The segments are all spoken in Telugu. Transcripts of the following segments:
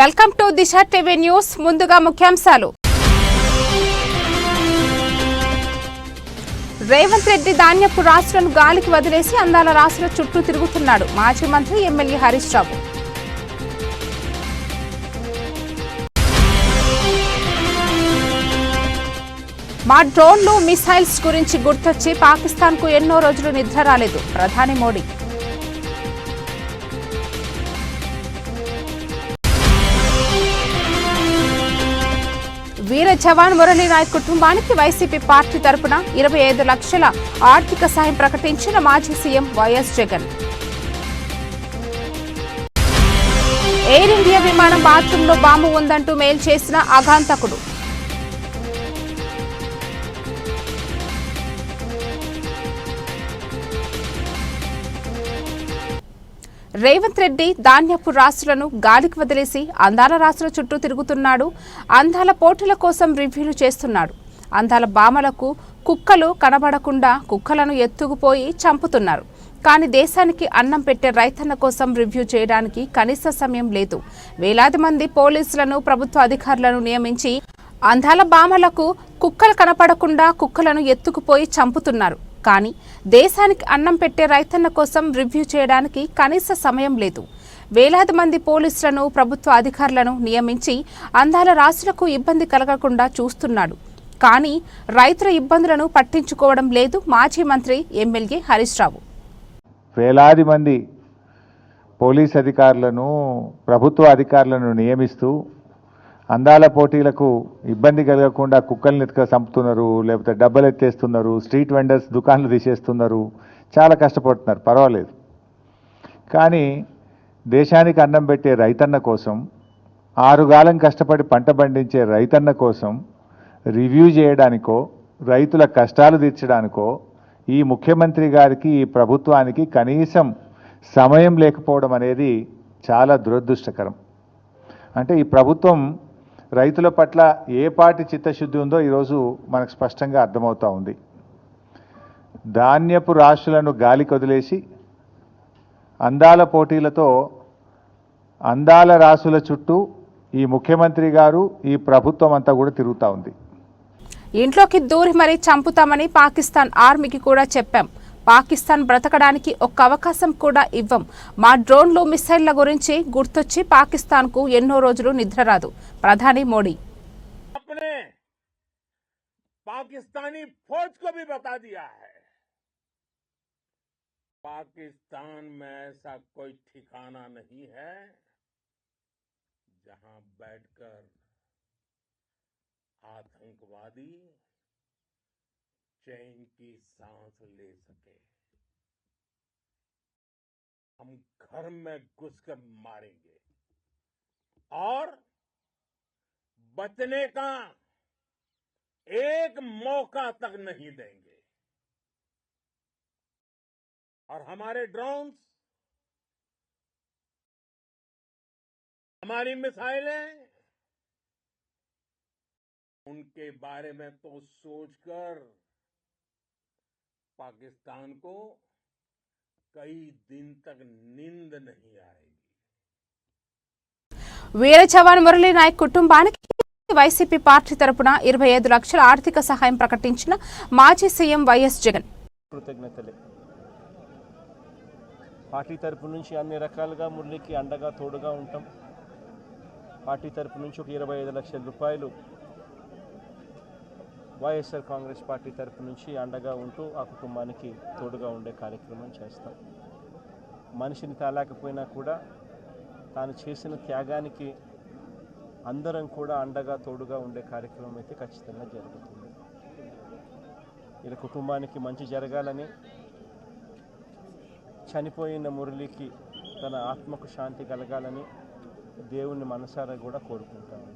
Welcome to Disha TV news. ముందుగా ముఖ్యాంశాలు. రేవంత్ రెడ్డి ధాన్యపు రాశులను గాలికి వదిలేసి అందాల రాశుల చుట్టూ తిరుగుతున్నాడు. మాజీ మంత్రి ఎమ్మెల్యే హరీష్ రావు. మా డ్రోన్లు మిసైల్స్ గురించి గుర్తొచ్చి పాకిస్తాన్కు ఎన్నో రోజులు నిద్ర రాలేదు. ప్రధాని మోడీ. వీర జవాన్ మురళీ నాయక్ కుటుంబానికి వైసీపీ పార్టీ తరపున 25 లక్షల ఆర్థిక సాయం ప్రకటించిన మాజీ CM YS Jagan. Air India విమానం బాత్రూంలో బాంబు ఉందంటూ మెయిల్ చేసిన ఆఘాంతకుడు. రేవంత్ రెడ్డి ధాన్యపు రాశులను గాలికి వదిలేసి అందాల రాశుల చుట్టూ తిరుగుతున్నాడు. అందాల పోటీల కోసం రివ్యూలు చేస్తున్నాడు. అందాల భామలకు కుక్కలు కనబడకుండా కుక్కలను ఎత్తుకుపోయి చంపుతున్నారు. కానీ దేశానికి అన్నం పెట్టే రైతన్న కోసం రివ్యూ చేయడానికి కనీస సమయం లేదు. వేలాది మంది పోలీసులను ప్రభుత్వ అధికారులను నియమించి అందాల భామలకు కుక్కలు కనపడకుండా కుక్కలను ఎత్తుకుపోయి చంపుతున్నారు. కానీ దేశానికి అన్నం పెట్టే రైతన్న కోసం రివ్యూ చేయడానికి కనీస సమయం లేదు. వేలాది మంది పోలీసులను ప్రభుత్వ అధికారులను నియమించి అందాల రాశులకు ఇబ్బంది కలగకుండా చూస్తున్నాడు. కానీ రైతుల ఇబ్బందులను పట్టించుకోవడం లేదు మాజీ మంత్రి ఎమ్మెల్యే హరీష్ రావు. వేలాది మంది పోలీస్ అధికారులను ప్రభుత్వ అధికారులను నియమిస్తూ అందాల పోటీలకు ఇబ్బంది కలగకుండా కుక్కల్ని ఎత్తుక చంపుతున్నారు, లేకపోతే డబ్బలు ఎత్తేస్తున్నారు, స్ట్రీట్ వెండర్స్ దుకాన్లు తీసేస్తున్నారు, చాలా కష్టపడుతున్నారు, పర్వాలేదు. కానీ దేశానికి అన్నం పెట్టే రైతన్న కోసం, ఆరుగాలం కష్టపడి పంట పండించే రైతన్న కోసం రివ్యూ చేయడానికో రైతుల కష్టాలు తీర్చడానికో ఈ ముఖ్యమంత్రి గారికి ఈ ప్రభుత్వానికి కనీసం సమయం లేకపోవడం అనేది చాలా దురదృష్టకరం. అంటే ఈ ప్రభుత్వం రైతుల పట్ల ఏ పాటి చిత్తశుద్ధి ఉందో ఈరోజు మనకు స్పష్టంగా అర్థమవుతూ ఉంది. ధాన్యపు రాశులను గాలికి వదిలేసి అందాల పోటీలతో అందాల రాశుల చుట్టూ ఈ ముఖ్యమంత్రి గారు ఈ ప్రభుత్వం అంతా కూడా తిరుగుతూ ఉంది. ఇంట్లోకి దూరి మరీ చంపుతామని పాకిస్తాన్ ఆర్మీకి కూడా చెప్పాం. పాకిస్తాన్ బ్రతకడానికి ఒక్క అవకాశం కూడా ఇవ్వం. మా డ్రోన్లు మిసైళ్ల గురించి గుర్తొచ్చి పాకిస్తాన్కు ఎన్నో రోజులు నిద్ర రాదు. ప్రధాని మోడీ. पाकिस्तानी फौज को भी बता दिया है, पाकिस्तान में ऐसा कोई ठिकाना नहीं है जहां बैठकर आतंकवादी चैन की सांस ले सके. हम घर में घुसकर मारेंगे और बचने का एक मौका तक नहीं देंगे. और हमारे ड्रोन्स, हमारी मिसाइलें, उनके बारे में तो सोचकर पाकिस्तान को कई दिन तक नींद नहीं आएगी. వీర జవాన్ మురళీ నాయక్ కుటుంబానికి వైసీపీ పార్టీ తరపున 25 లక్షల ఆర్థిక సహాయం ప్రకటించిన మాజీ సీఎం వైఎస్ జగన్. కృతజ్ఞతలే. పార్టీ తరపు నుంచి అన్ని రకాలుగా మురళీకి అండగా తోడుగా ఉంటాం. పార్టీ తరపు నుంచి ఒక 25 లక్షల రూపాయలు వైఎస్ఆర్ కాంగ్రెస్ పార్టీ తరపు నుంచి అండగా ఉంటూ ఆ కుటుంబానికి తోడుగా ఉండే కార్యక్రమం చేస్తాం. మనిషిని తాలేకపోయినా కూడా తాను చేసిన త్యాగానికి అందరం కూడా అండగా తోడుగా ఉండే కార్యక్రమం అయితే ఖచ్చితంగా జరుగుతుంది. ఇలా కుటుంబానికి మంచి జరగాలని, చనిపోయిన మురళికి తన ఆత్మకు శాంతి కలగాలని దేవుని మనసారా కూడా కోరుకుంటాను.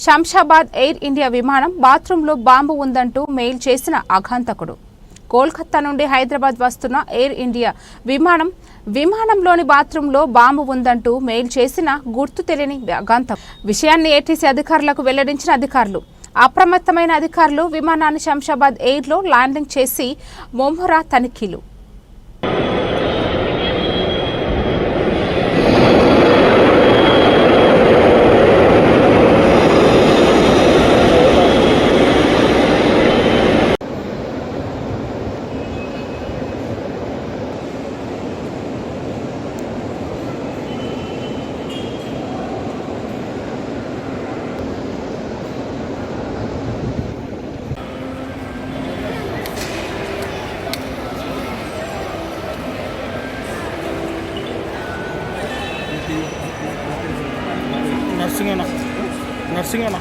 శంషాబాద్ ఎయిర్ ఇండియా విమానం బాత్రూంలో బాంబు ఉందంటూ మెయిల్ చేసిన ఆఘాంతకుడు. కోల్కతా నుండి హైదరాబాద్ వస్తున్న ఎయిర్ ఇండియా విమానంలోని బాత్రూంలో బాంబు ఉందంటూ మెయిల్ చేసిన గుర్తు తెలియని ఆఘాంతకుడు. విషయాన్ని ఏటీసీ అధికారులకు వెల్లడించిన అధికారులు. అప్రమత్తమైన అధికారులు విమానాన్ని శంషాబాద్ ఎయిర్లో ల్యాండింగ్ చేసి ముమ్మర తనిఖీలు. నర్సింగ్ అన్న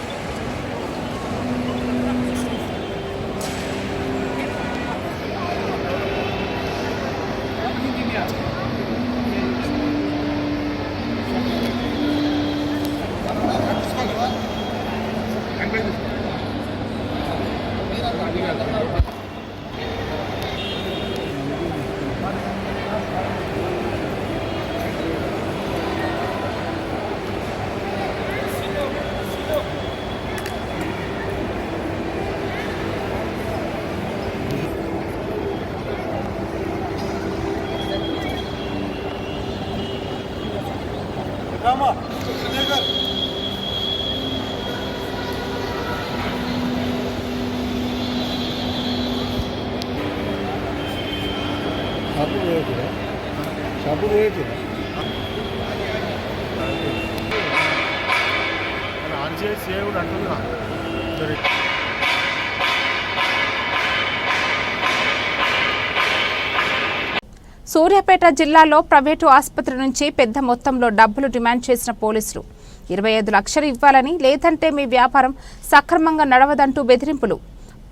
సూర్యాపేట జిల్లాలో ప్రైవేటు ఆసుపత్రి నుంచి పెద్ద మొత్తంలో డబ్బులు డిమాండ్ చేసిన పోలీసులు 25 లక్షలు ఇవ్వాలని, లేదంటే మీ వ్యాపారం సక్రమంగా నడవదంటూ బెదిరింపులు.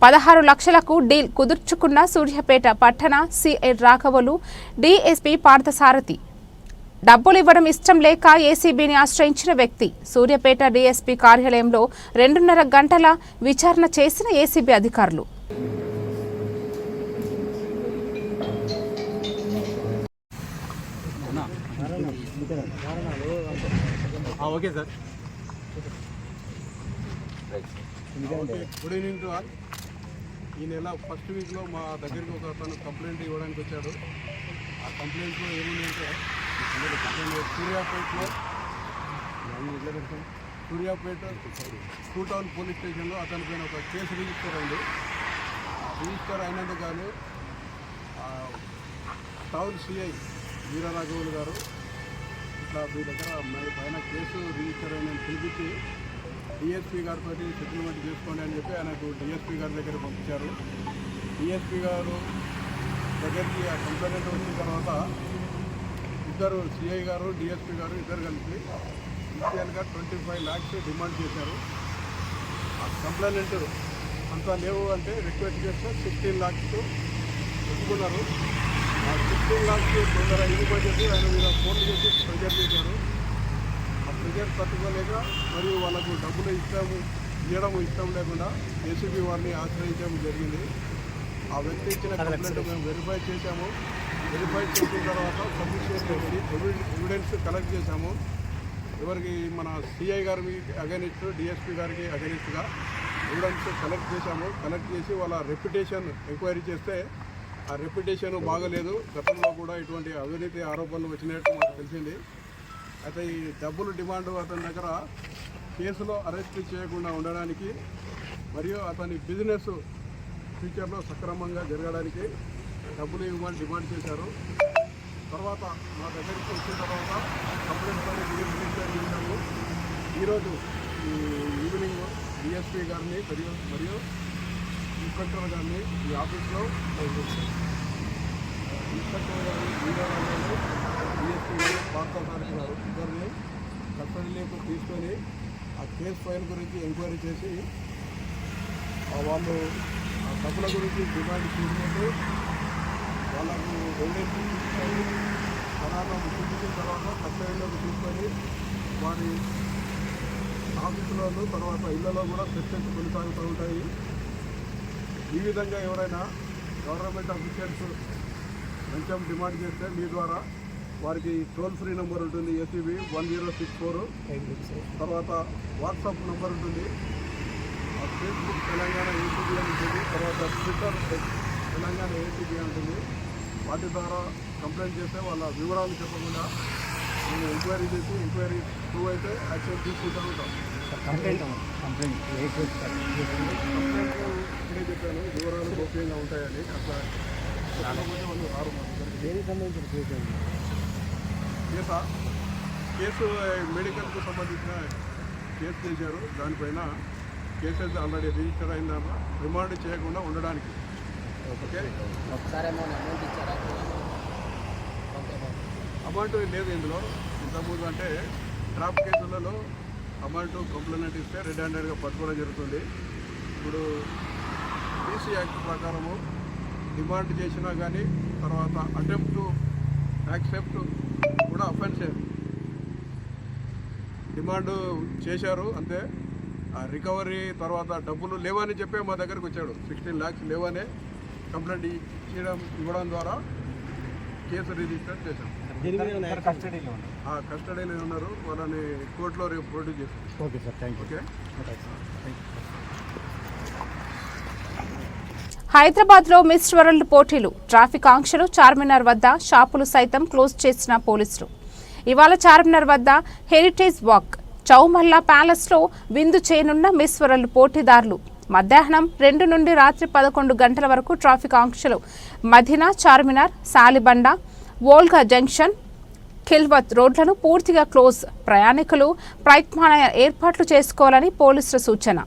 16 లక్షలకు డీల్ కుదుర్చుకున్న సూర్యాపేట పట్టణ సిఐ రాఘవులు, డీఎస్పీ పార్థసారథి. డబ్బులు ఇవ్వడం ఇష్టం లేక ఏసీబీని ఆశ్రయించిన వ్యక్తి. సూర్యాపేట డీఎస్పీ కార్యాలయంలో 2.5 గంటల విచారణ చేసిన ఏసీబీ అధికారులు. Okay sir. Good evening to all. ఈ నెల ఫస్ట్ వీక్లో మా దగ్గరికి ఒక అతను కంప్లైంట్ ఇవ్వడానికి వచ్చాడు. ఆ కంప్లైంట్లో ఏముందంటే సూర్యాపేట 2 టౌన్ పోలీస్ స్టేషన్లో అతని పైన ఒక కేసు రిజిస్టర్ అయింది. రిజిస్టర్ అయినందుకు గాను టౌన్ సిఐ వీరరాఘవులు గారు ఇట్లా మీ దగ్గర పైన కేసు రిజిస్టర్ అయిన పిలిపించి డిఎస్పీ గారితో సెటిల్మెంట్ చేసుకోండి అని చెప్పి ఆయనకు డిఎస్పీ గారి దగ్గర పంపించారు. డిఎస్పీ గారు దగ్గరికి ఆ కంప్లైంట్ వచ్చిన తర్వాత ఇద్దరు సిఐ గారు డిఎస్పీ గారు ఇద్దరు కలిసి ఇనిషియల్గా 25 lakhs డిమాండ్ చేశారు. ఆ కంప్లైంట్ అంతా లేవు అంటే రిక్వెస్ట్ చేస్తే 16 lakhs ఒప్పుకున్నారు. ఆ 16 lakhs తొందరగా ఇవ్వబోయేసి ఆయన మీద ఫోన్లు చేసి ప్రెజర్ చేశారు. ఆ ప్రెజర్ తట్టుకోలేక మరియు వాళ్ళకు డబ్బులు ఇవ్వడం ఇష్టం లేకుండా ఏసీబీ వారిని ఆశ్రయించడం జరిగింది. ఆ వ్యక్తి ఇచ్చిన కంప్లైంట్ మేము వెరిఫై చేశాము. వెరిఫై చేసిన తర్వాత సఫిషియెంట్ ఎవిడెన్స్ కలెక్ట్ చేశాము. ఎవరికి మన సిఐ గారి అగెనిస్ట్ డిఎస్పీ గారికి అగెనిస్ట్గా ఎవిడెన్స్ కలెక్ట్ చేశాము. కలెక్ట్ చేసి వాళ్ళ రెప్యుటేషన్ ఎంక్వైరీ చేస్తే ఆ రెప్యుటేషన్ బాగలేదు. గతంలో కూడా ఇటువంటి అవినీతి ఆరోపణలు వచ్చినట్టు మాకు తెలిసింది. అయితే ఈ డబ్బులు డిమాండ్ అతని దగ్గర కేసులో అరెస్ట్ చేయకుండా ఉండడానికి మరియు అతని బిజినెస్ ఫ్యూచర్లో సక్రమంగా జరగడానికి డబ్బులు ఇవ్వమని డిమాండ్ చేశారు. తర్వాత మా దగ్గరికి వచ్చిన తర్వాత కంప్లైంట్ పని రిజిస్టర్ చేశాము. ఈరోజు ఈవినింగ్ డిఎస్పీ గారిని మరియు ఇన్స్పెక్టర్ గారిని ఈ ఆఫీస్లో ఇన్స్పెక్టర్ గారు వీరారావు డిఎస్పీ గారు పార్థసారథి గారు ఇద్దరిని కస్టడీలోకి తీసుకొని ఆ కేసు ఫైల్ గురించి ఎంక్వైరీ చేసి వాళ్ళు ఆ డబ్బుల గురించి డిమాండ్ చేసుకుంటూ వాళ్ళకు ఎవిడెన్స్ తీసుకొని పరాలను చూపించిన తర్వాత కస్టడీలోకి తీసుకొని వారి ఆఫీసులలో తర్వాత ఇళ్లలో కూడా సెక్షన్స్ కొనసాగుతూ ఉంటాయి. ఈ విధంగా ఎవరైనా గవర్నమెంట్ అఫీషియల్స్ లంచం డిమాండ్ చేస్తే మీ ద్వారా వారికి టోల్ ఫ్రీ నెంబర్ ఉంటుంది ఏసీబీ 1064. తర్వాత వాట్సాప్ నెంబర్ ఉంటుంది. ఫేస్బుక్ తెలంగాణ ఏసీబీ అని ఉంటుంది. తర్వాత ట్విట్టర్ తెలంగాణ ఏసీబీ అని ఉంటుంది. వాటి ద్వారా కంప్లైంట్ చేస్తే వాళ్ళ వివరాలు చెప్పకుండా మేము ఎంక్వైరీ చేసి ఎంక్వైరీ ప్రూవ్ అయితే యాక్షన్ తీసుకుంటూ ఉంటాం. కంప్లైంట్ ఇక్కడే చెప్పాను వివరాలు గోప్యంగా ఉంటాయని. అట్లా చెప్పకపోతే వాళ్ళు రారు. దేనికి సంబంధించిన కేసు మెడికల్కు సంబంధించిన కేసు చేశారు. దానిపైన కేసెస్ ఆల్రెడీ రిజిస్టర్ అయిందన్న రిమాండ్ చేయకుండా ఉండడానికి. ఓకే, అమౌంట్ లేదు ఇందులో. ఇంతకుముందు అంటే ట్రాప్ కేసులలో అమౌంట్ కంప్లైంట్ ఇస్తే రెడ్ హ్యాండెడ్గా పట్టుకోవడం జరుగుతుంది. ఇప్పుడు పీసీ యాక్ట్ ప్రకారము డిమాండ్ చేసినా కానీ తర్వాత అటెంప్ట్ టు యాక్సెప్ట్ కూడా అఫెన్సే. డిమాండ్ చేశారు అంతే, ఆ రికవరీ తర్వాత డబ్బులు లేవని చెప్పే మా దగ్గరికి వచ్చాడు. 16 lakhs లేవనే కంప్లైంట్ ఇవ్వడం ద్వారా కేసు రిజిస్టర్ చేశాం. కస్టడీలో ఉన్నారు, వాళ్ళని కోర్టులో రేపు ప్రొడ్యూస్ చేస్తాం. Okay sir, thank you. Okay. హైదరాబాద్లో మిస్ వరల్డ్ పోటీలు, ట్రాఫిక్ ఆంక్షలు, చార్మినార్ వద్ద షాపులు సైతం క్లోజ్ చేసిన పోలీసులు. ఇవాళ చార్మినార్ వద్ద హెరిటేజ్ వాక్, చౌమల్లా ప్యాలెస్లో విందు చేయనున్న మిస్ వరల్డ్ పోటీదారులు. మధ్యాహ్నం 2 నుండి రాత్రి 11 గంటల వరకు ట్రాఫిక్ ఆంక్షలు. మదీనా, చార్మినార్, సాలిబండ, వోల్గా జంక్షన్, ఖిల్వత్ రోడ్లను పూర్తిగా క్లోజ్. ప్రయాణికులు ప్రత్యామ్నాయ ఏర్పాట్లు చేసుకోవాలని పోలీసుల సూచన.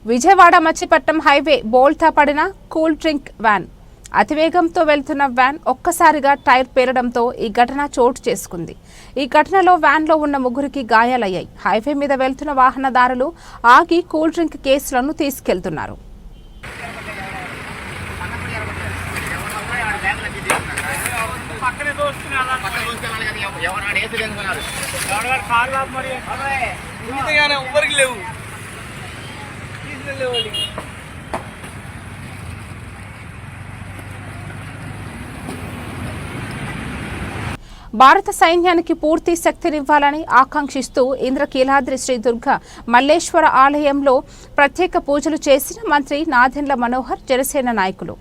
విజయవాడ మచిలీపట్నం హైవే బోల్తా పడిన కూల్ డ్రింక్ వ్యాన్. అతివేగంతో వెళ్తున్న వ్యాన్ ఒక్కసారిగా టైర్ పేలడంతో ఈ ఘటన చోటు చేసుకుంది. ఈ ఘటనలో వ్యాన్లో ఉన్న 3కి గాయాలయ్యాయి. హైవే మీద వెళ్తున్న వాహనదారులు ఆగి కూల్ డ్రింక్ కేసులను తీసుకెళ్తున్నారు. భారత సైన్యానికి పూర్తి శక్తినివ్వాలని ఆకాంక్షిస్తూ ఇంద్రకీలాద్రి శ్రీ దుర్గా మల్లేశ్వర ఆలయంలో ప్రత్యేక పూజలు చేసిన మంత్రి నాదెండ్ల మనోహర్, జనసేన నాయకులు.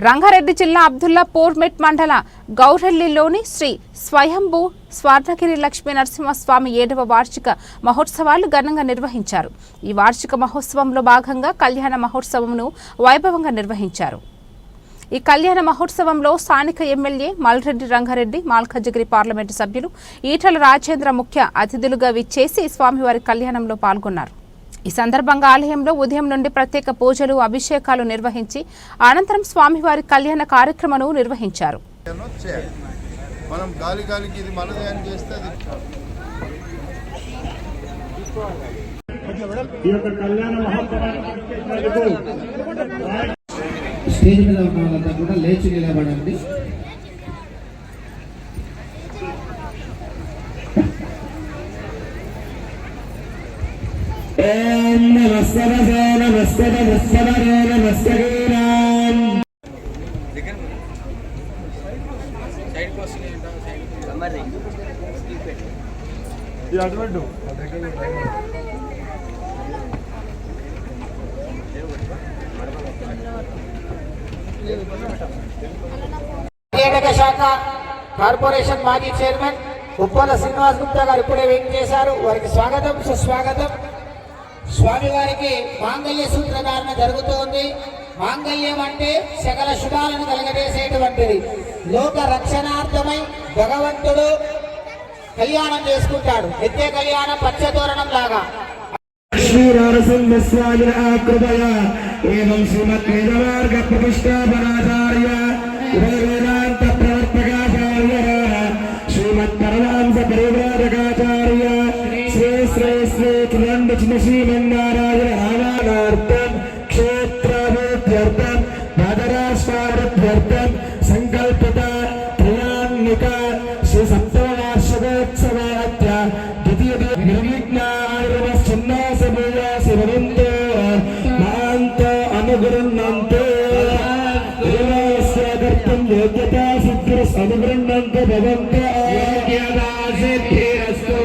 రంగారెడ్డి జిల్లా అబ్దుల్లాపూర్ మెట్ మండల గౌరెల్లిలోని శ్రీ స్వయంభూ స్వర్ణగిరి లక్ష్మీ నరసింహస్వామి 7వ వార్షిక మహోత్సవాలు ఘనంగా నిర్వహించారు. ఈ వార్షిక మహోత్సవంలో భాగంగా కళ్యాణ మహోత్సవంను వైభవంగా నిర్వహించారు. ఈ కళ్యాణ మహోత్సవంలో స్థానిక ఎమ్మెల్యే మల్రెడ్డి రంగారెడ్డి, మాల్కాజ్గిరి పార్లమెంటు సభ్యులు ఈటల రాజేంద్ర ముఖ్య అతిథులుగా విచ్చేసి స్వామివారి కళ్యాణంలో పాల్గొన్నారు. ఈ సందర్భంగా ఆలయంలో ఉదయం నుండి ప్రత్యేక పూజలు, అభిషేకాలు నిర్వహించి అనంతరం స్వామివారి కళ్యాణ కార్యక్రమను నిర్వహించారు. మనం గాలికి ఇది మనదే అని చేస్తే స్టేజ్ మీద ఉన్న వాళ్ళంతా కూడా లేచి నిలబడండి. ఓం నమస్తవసే నమస్తవ నమస్తవరే నమస్తగీరాం. పర్యాటక శాఖ కార్పొరేషన్ మాజీ చైర్మన్ ఉప్పల శ్రీనివాస్ గుప్తా గారు ఇప్పుడే వెయిట్ చేశారు. వారికి స్వాగతం, సుస్వాగతం. స్వామివారికి మాంగళ్య సూత్రధారణ జరుగుతోంది. మాంగళ్యం అంటే సకల శుభాలను కలగజేసేటువంటిది. లోక రక్షణార్థమై భగవంతుడు కళ్యాణం చేసుకుంటాడు. నిత్య కళ్యాణం పచ్చతోరణం లాగా. శ్రీరామసింహస్వామి ఆకృపయ ఏవం శ్రీమద్ వేదమార్గ ప్రతిష్టాపనాచార్య వేదాంత ప్రవర్తకాచార్య శ్రీమద్ పరమాంస పరివ్రాజకాచార్య శ్రీ శ్రీ శ్రీ కిలండ శ్రీమన్నారాయణ రామానార్థం క్షేత్రభూత్యర్థం పాదరాస్వార్థ్యర్థం సంకల్పిత త్రియాన్నిక శ్రీ సప్తవార్షికోత్సవాత్య ద్వితీయ నిర్విఘ్నాశివవిందో మాంతో అనుగృహ్ణంతో దేవాస్యాగర్తం యోగ్యతా సిద్ధిరస్ అనుగృహ్ణంతో భవంతో యోగ్యతా సిద్ధిరస్తు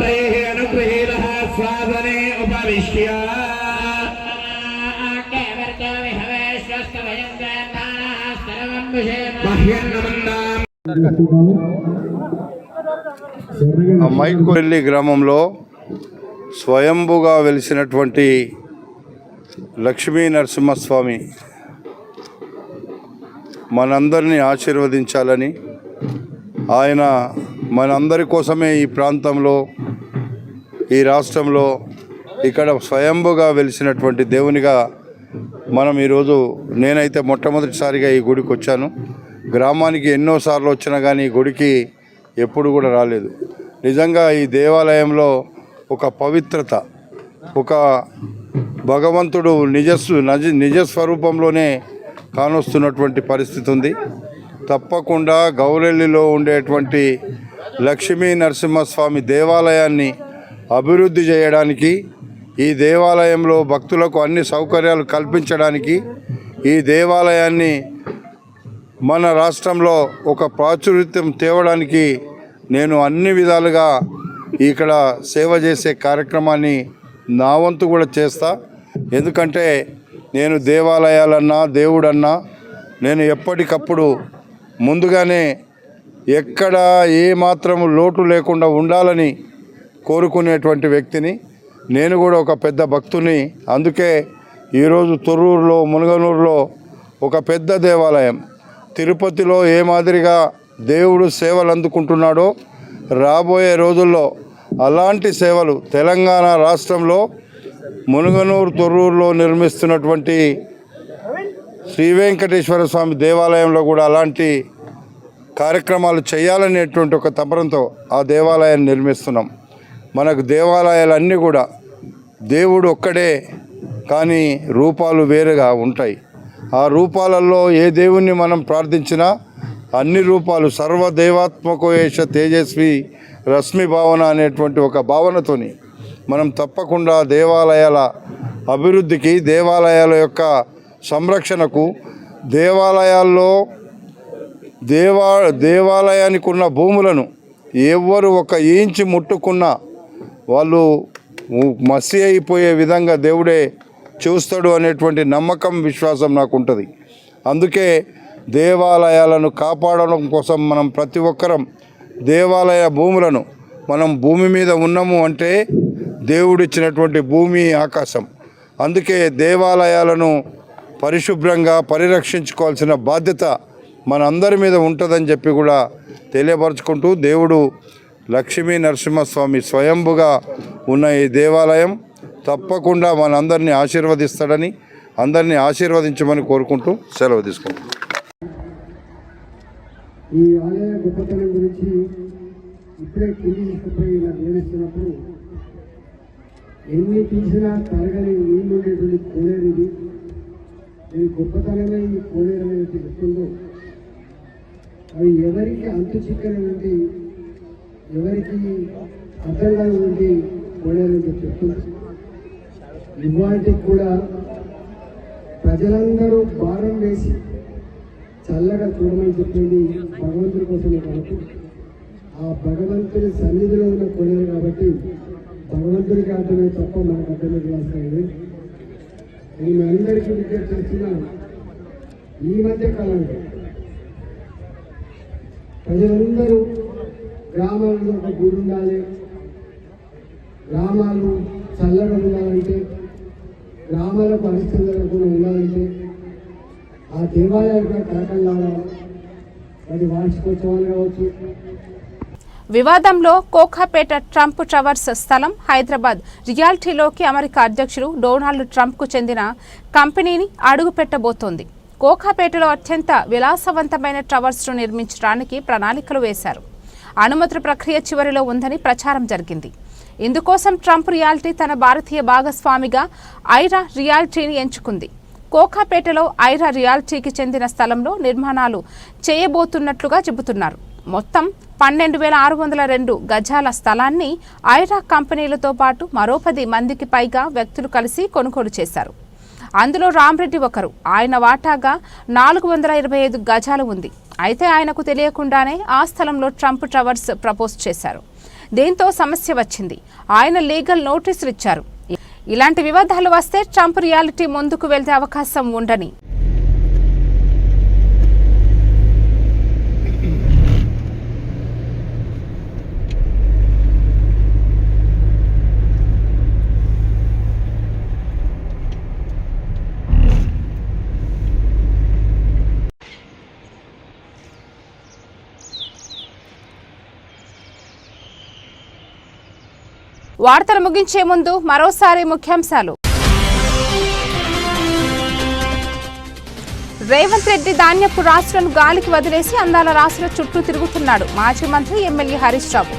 తైః అనుగృహీతః స్వాదనే ఉపవిశ్య మైకోరెల్లి గ్రామంలో స్వయంభుగా వెలిసినటువంటి లక్ష్మీ నరసింహస్వామి మనందరినీ ఆశీర్వదించాలని, ఆయన మనందరి కోసమే ఈ ప్రాంతంలో, ఈ రాష్ట్రంలో ఇక్కడ స్వయంభుగా వెలిసినటువంటి దేవునిగా మనం ఈరోజు, నేనైతే మొట్టమొదటిసారిగా ఈ గుడికి వచ్చాను. గ్రామానికి ఎన్నోసార్లు వచ్చినా కానీ ఈ గుడికి ఎప్పుడు కూడా రాలేదు. నిజంగా ఈ దేవాలయంలో ఒక పవిత్రత, ఒక భగవంతుడు నిజ స్వరూపంలోనే కానొస్తున్నటువంటి పరిస్థితి ఉంది. తప్పకుండా గౌరెల్లిలో ఉండేటువంటి లక్ష్మీ నరసింహస్వామి దేవాలయాన్ని అభివృద్ధి చేయడానికి, ఈ దేవాలయంలో భక్తులకు అన్ని సౌకర్యాలు కల్పించడానికి, ఈ దేవాలయాన్ని మన రాష్ట్రంలో ఒక ప్రాచుర్యం తేవడానికి నేను అన్ని విధాలుగా ఇక్కడ సేవ చేసే కార్యక్రమాన్ని నా వంతు కూడా చేస్తా. ఎందుకంటే నేను దేవాలయాలన్నా దేవుడన్నా నేను ఎప్పటికప్పుడు ముందుగానే ఎక్కడ ఏ మాత్రము లోటు లేకుండా ఉండాలని కోరుకునేటువంటి వ్యక్తిని. నేను కూడా ఒక పెద్ద భక్తుని. అందుకే ఈరోజు తొర్రూరులో, మునగనూరులో ఒక పెద్ద దేవాలయం, తిరుపతిలో ఏ మాదిరిగా దేవుడు సేవలు అందుకుంటున్నాడో రాబోయే రోజుల్లో అలాంటి సేవలు తెలంగాణ రాష్ట్రంలో మునగనూరు, తొర్రూరులో నిర్మిస్తున్నటువంటి శ్రీ వెంకటేశ్వర స్వామి దేవాలయంలో కూడా అలాంటి కార్యక్రమాలు చేయాలనేటువంటి ఒక తపనంతో ఆ దేవాలయాన్ని నిర్మిస్తున్నాం. మనకు దేవాలయాలన్నీ కూడా దేవుడు ఒక్కడే, కానీ రూపాలు వేరుగా ఉంటాయి. ఆ రూపాలలో ఏ దేవుణ్ణి మనం ప్రార్థించినా అన్ని రూపాలు సర్వదేవాత్మకోయేష తేజస్వి రశ్మి భావన అనేటువంటి ఒక భావనతోని మనం తప్పకుండా దేవాలయాల అభివృద్ధికి, దేవాలయాల యొక్క సంరక్షణకు, దేవాలయాల్లో దేవాలయానికి ఉన్న భూములను ఎవరు ఒక ఇంచు ముట్టుకున్నా వాళ్ళు మసి అయిపోయే విధంగా దేవుడే చూస్తాడు అనేటువంటి నమ్మకం, విశ్వాసం నాకు ఉంటుంది. అందుకే దేవాలయాలను కాపాడడం కోసం మనం ప్రతి ఒక్కరం దేవాలయ భూములను, మనం భూమి మీద ఉన్నాము అంటే దేవుడిచ్చినటువంటి భూమి, ఆకాశం. అందుకే దేవాలయాలను పరిశుభ్రంగా పరిరక్షించుకోవాల్సిన బాధ్యత మనందరి మీద ఉంటుందని చెప్పి కూడా తెలియపరచుకుంటూ, దేవుడు లక్ష్మీ నరసింహస్వామి స్వయంభుగా ఉన్న ఈ దేవాలయం తప్పకుండా మనందరినీ ఆశీర్వదిస్తాడని, అందరినీ ఆశీర్వదించమని కోరుకుంటూ సెలవు తీసుకుంటాం. ఈ ఆలయ గొప్పతనం గురించి ఇప్పుడే కింది తీసుకుపోయి ఇలా వివరిస్తున్నప్పుడు ఎన్ని తీసినా తరగని నీళ్ళు ఉండేటువంటి కోనేరు ఇది. ఈ గొప్పతనమే ఈ కోనేరు అనేది చెప్తుందో అవి ఎవరికి అంతు చిక్కనటువంటి, ఎవరికి అర్థంగా ఉండి కోనేరు అని చెప్తుంది. ఇవాటికి కూడా ప్రజలందరూ భారం వేసి చల్లగా చూడమని చెప్పింది భగవంతుడి కోసమే కాబట్టి, ఆ భగవంతుడి సన్నిధిలో ఉన్న కొనేరు కాబట్టి భగవంతుడికి అర్థమే తప్ప మనకు అర్థమే చేస్తాయి. నేను అందరికీ విజ్ఞప్తి చేస్తున్నా, ఈ మధ్య కాలంలో ప్రజలందరూ గ్రామాల్లో ఒక గుడి ఉండాలి, గ్రామాలు చల్లగా ఉండాలంటే, గ్రామాలకు అరిష్టం జరగకుండా ఉండాలంటే ఆ దేవాలయాలు కూడా కలకల్లాడాలి. అది వార్షికోత్సవాలు కావచ్చు. వివాదంలో కోకాపేట ట్రంప్ టవర్స్ స్థలం హైదరాబాద్ రియాల్టీలోకి అమెరికా అధ్యక్షుడు డొనాల్డ్ ట్రంప్కు చెందిన కంపెనీని అడుగుపెట్టబోతోంది. కోకాపేటలో అత్యంత విలాసవంతమైన టవర్స్ను నిర్మించడానికి ప్రణాళికలు వేశారు. అనుమతుల ప్రక్రియ చివరిలో ఉందని ప్రచారం జరిగింది. ఇందుకోసం ట్రంప్ రియాల్టీ తన భారతీయ భాగస్వామిగా ఐరా రియాల్టీని ఎంచుకుంది. కోకాపేటలో ఐరా రియాల్టీకి చెందిన స్థలంలో నిర్మాణాలు చేయబోతున్నట్లుగా చెబుతున్నారు. మొత్తం 12,602 గజాల స్థలాన్ని ఐరా కంపెనీలతో పాటు మరో 10 మందికి పైగా వ్యక్తులు కలిసి కొనుగోలు చేశారు. అందులో రామ్రెడ్డి ఒకరు. ఆయన వాటాగా 425 గజాలు ఉంది. అయితే ఆయనకు తెలియకుండానే ఆ స్థలంలో ట్రంప్ టవర్స్ ప్రపోజ్ చేశారు. దీంతో సమస్య వచ్చింది. ఆయన లీగల్ నోటీసులు ఇచ్చారు. ఇలాంటి వివాదాలు వస్తే ట్రంప్ రియాలిటీ ముందుకు వెళ్తే అవకాశం ఉండని వార్తలు ముగించే ముందు మరోసారి ముఖ్యాంశాలు. రేవంత్ రెడ్డి ధాన్యపు రాసులను గాలికి వదిలేసి అందాల రాసుల చుట్టూ తిరుగుతున్నాడు. మాజీ మంత్రి ఎమ్మెల్యే హరీష్ రావు.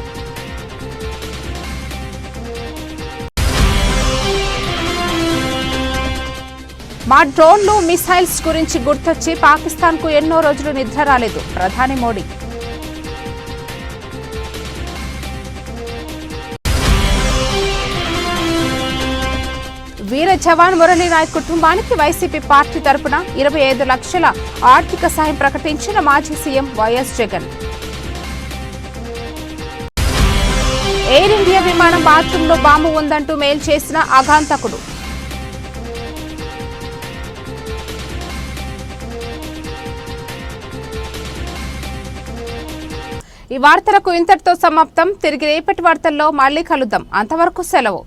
మా డ్రోన్లు మిసైల్స్ గురించి గుర్తొచ్చి పాకిస్తాన్కు ఎన్నో రోజులు నిద్ర రాలేదు. ప్రధాని మోడీ. వీర జవాన్ మురళీ నాయక్ కుటుంబానికి వైసీపీ పార్టీ తరపున 25 లక్షల ఆర్థిక సాయం ప్రకటించిన మాజీ CM YS Jagan. Air India విమానం బాత్రూంలో బాంబు ఉందంటూ మెయిల్ చేసిన ఆఘాంతకుడు. ఈ వార్తలకు ఇంతటితో సమాప్తం. తిరిగి రేపటి వార్తల్లో మళ్ళీ కలుద్దాం. అంతవరకు సెలవు.